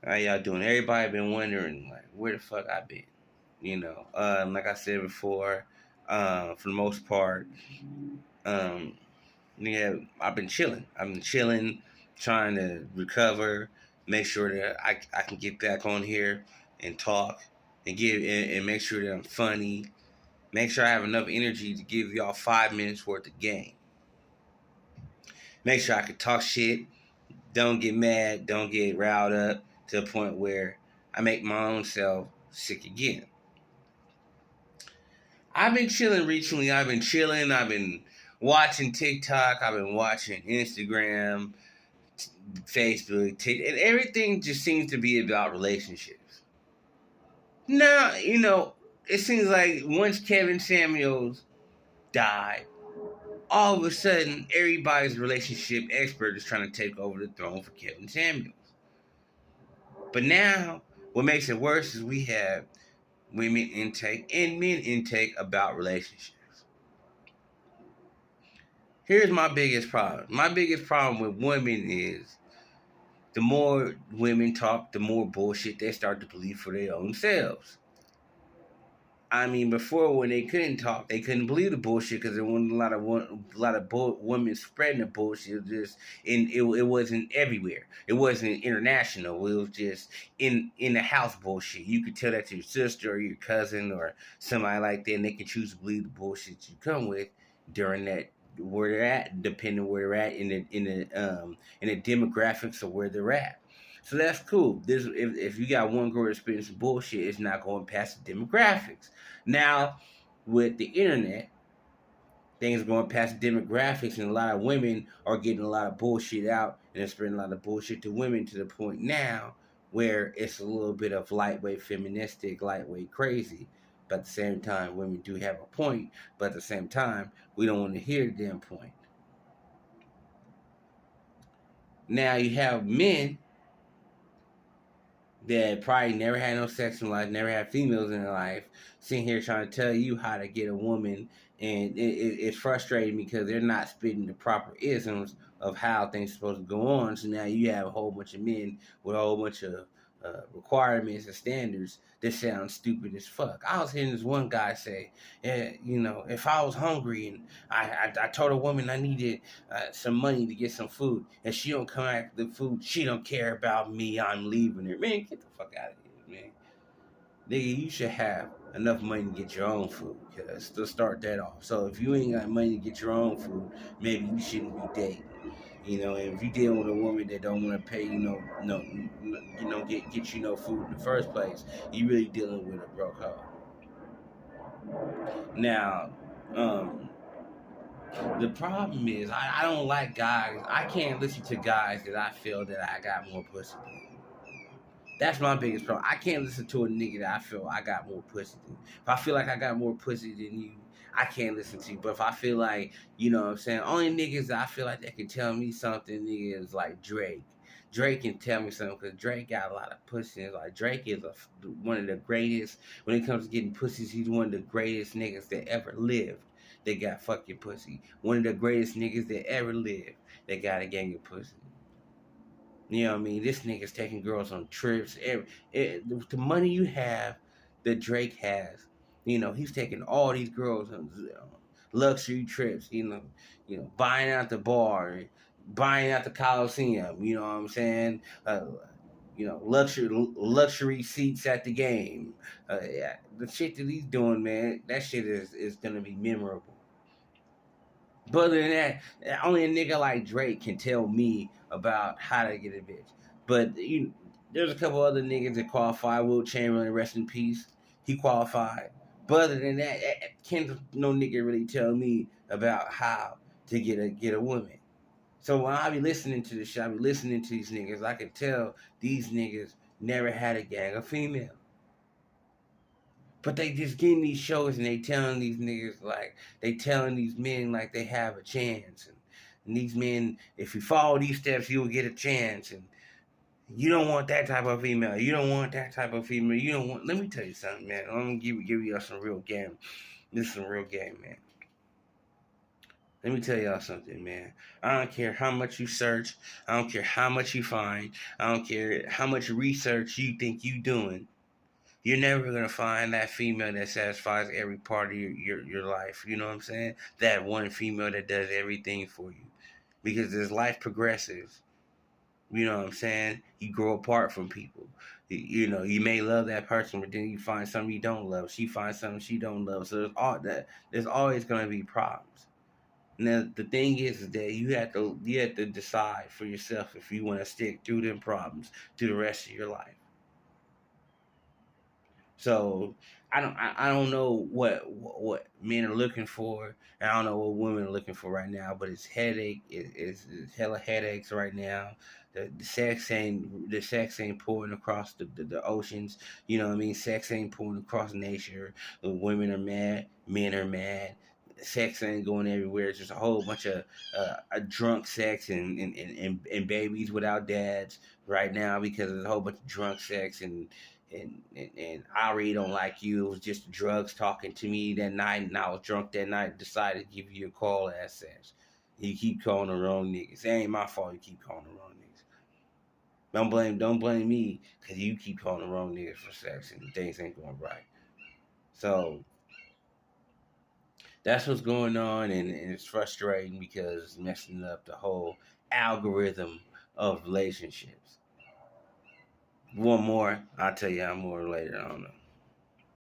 How y'all doing? Everybody been wondering like where the fuck I been. Like I said before, for the most part, um, yeah, I've been chilling. I've been chilling, trying to recover, make sure that I can get back on here and talk and make sure that I'm funny. Make sure I have enough energy to give y'all 5 minutes worth of game. Make sure I can talk shit. Don't get mad. Don't get riled up to a point where I make my own self sick again. I've been chilling recently. I've been chilling. I've been watching TikTok. I've been watching Instagram, Facebook, and everything just seems to be about relationships. Now, it seems like once Kevin Samuels died, all of a sudden everybody's relationship expert is trying to take over the throne for Kevin Samuels. But now, what makes it worse is we have women intake and men intake about relationships. Here's my biggest problem. My biggest problem with women is the more women talk, the more bullshit they start to believe for their own selves. I mean, before when they couldn't talk, they couldn't believe the bullshit because there wasn't a lot of women spreading the bullshit. It wasn't everywhere. It wasn't international. It was just in the house bullshit. You could tell that to your sister or your cousin or somebody like that, and they can choose to believe the bullshit you come with during that where they're at, depending where they're at in the demographics of where they're at. So that's cool. If you got one girl experiencing bullshit, it's not going past the demographics. Now, with the internet, things are going past the demographics, and a lot of women are getting a lot of bullshit out, and they're spreading a lot of bullshit to women to the point now where it's a little bit of lightweight feministic, lightweight crazy. But at the same time, women do have a point. But at the same time, we don't want to hear the damn point. Now you have men that probably never had no sex in life, never had females in their life, sitting here trying to tell you how to get a woman, and it's frustrating because they're not spitting the proper isms of how things are supposed to go on. So now you have a whole bunch of men with a whole bunch of requirements and standards that sound stupid as fuck. I was hearing this one guy say, if I was hungry and I told a woman I needed some money to get some food, and she don't come after the food, she don't care about me. I'm leaving her. Man, get the fuck out of here, man. Nigga, you should have enough money to get your own food. Cause to start that off. So if you ain't got money to get your own food, maybe you shouldn't be dating. And if you deal with a woman that don't want to pay, get you no food in the first place, you really dealing with a broke hoe. Now, um, the problem is I don't like guys. I can't listen to guys that I feel that I got more pussy than. That's my biggest problem. I can't listen to a nigga that I feel I got more pussy than. If I feel like I got more pussy than you, I can't listen to you. But if I feel like, what I'm saying, only niggas that I feel like that can tell me something, nigga, is like Drake. Drake can tell me something because Drake got a lot of pussy. It's like Drake is one of the greatest when it comes to getting pussies. He's one of the greatest niggas that ever lived. They got fucking pussy. One of the greatest niggas that ever lived. They got a gang of pussy. You know what I mean? This nigga's taking girls on trips. The money you have that Drake has, he's taking all these girls on luxury trips. Buying out the bar, buying out the Coliseum. You know what I'm saying? Luxury seats at the game. Yeah, the shit that he's doing, man, that shit is gonna be memorable. But other than that, only a nigga like Drake can tell me about how to get a bitch. But there's a couple other niggas that qualify. Will Chamberlain, rest in peace, he qualified. But other than that, can't no nigga really tell me about how to get a woman. So when I be listening to this shit, I be listening to these niggas. I can tell these niggas never had a gang of female. But they just getting these shows and they telling these niggas like they telling these men like they have a chance, and these men, if you follow these steps, you will get a chance. And you don't want that type of female. You don't want that type of female. You don't want. Let me tell you something, man. I'm gonna give you some real game. This is some real game, man. Let me tell y'all something, man. I don't care how much you search. I don't care how much you find. I don't care how much research you think you doing. You're never gonna find that female that satisfies every part of your life. You know what I'm saying? That one female that does everything for you. Because as life progresses, you know what I'm saying? You grow apart from people. You know, you may love that person, but then you find something you don't love. She finds something she don't love. So there's all that. There's always gonna be problems. Now the thing is that you have to decide for yourself if you want to stick through them problems through the rest of your life. So I don't know what men are looking for. I don't know what women are looking for right now. But it's headache. It's hella headaches right now. The sex ain't pouring across the oceans. You know what I mean? Sex ain't pouring across nature. The women are mad. Men are mad. Sex ain't going everywhere. It's just a whole bunch of a drunk sex and babies without dads right now because there's a whole bunch of drunk sex and I really don't like you. It was just drugs talking to me that night, and I was drunk that night. Decided to give you a call as sex. You keep calling the wrong niggas. It ain't my fault. You keep calling the wrong niggas. Don't blame me because you keep calling the wrong niggas for sex and things ain't going right. So that's what's going on, and it's frustrating because it's messing up the whole algorithm of relationships. One more, I'll tell you more later. I don't know.